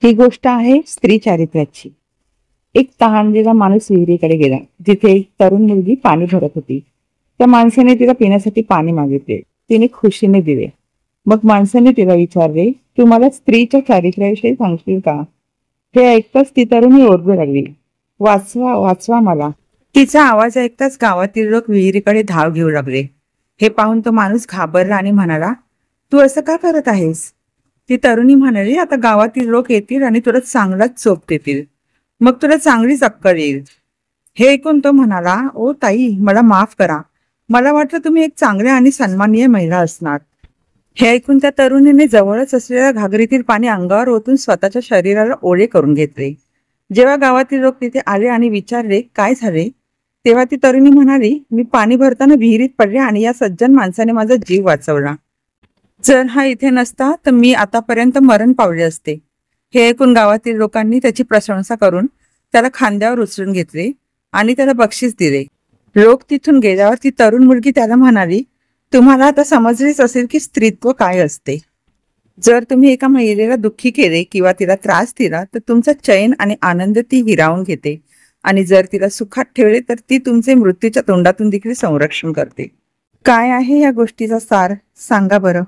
ही गोष्ट आहे स्त्री चारित्र्याची। एक तहानलेला माणूस विहिरीकडे गेला, जिथे एक तरुण मुलगी पाणी भरत होती। त्या माणसाने तिला पिण्यासाठी पाणी मागितले। तिने खुशीने दिले। मग माणसाने तिला विचारले, तू मला स्त्रीच्या चारित्र्याविषयी सांगशील का? हे ऐकताच ती तरुणी ओरडू लागली, वाचवा वाचवा मला। तिचा आवाज ऐकताच गावातील लोक विहिरीकडे धाव घेऊ लागले। हे पाहून तो माणूस घाबरला आणि म्हणाला, तू असं का करत आहेस? ती तरुणी म्हणाली, आता गावातील लोक येतील आणि तुला चांगलाच चोप देतील, मग तुला चांगलीच अक्कल येईल। हे ऐकून तो म्हणाला, ओ ताई, मला माफ करा, मला वाटलं तुम्ही एक चांगल्या आणि सन्माननीय महिला असणार। हे ऐकून त्या तरुणीने जवळच असलेल्या घागरीतील पाणी अंगावर ओतून स्वतःच्या शरीराला ओले करून घेतले। जेव्हा गावातील लोक तिथे आले आणि विचारले काय झाले, तेव्हा ती तरुणी म्हणाली, मी पाणी भरताना विहिरीत पडले आणि या सज्जन माणसाने माझा जीव वाचवला। जर हा इथे नसता तर मी आतापर्यंत मरण पावले असते। हे ऐकून गावातील लोकांनी त्याची प्रशंसा करून त्याला खांद्यावर उचलून घेतले आणि त्याला बक्षीस दिले। लोक तिथून गेल्यावर ती तरुण मुलगी त्याला म्हणाली, तुम्हाला आता समजलेच असेल की स्त्रीत्व काय असते। जर तुम्ही एका महिलेला दुःखी केले किंवा तिला त्रास दिला तर तुमचा चैन आणि आनंद ती हिरावून घेते, आणि जर तिला सुखात ठेवले तर ती तुमचे मृत्यूच्या तोंडातून देखील संरक्षण करते। काय आहे या गोष्टीचा सार, सांगा बरं?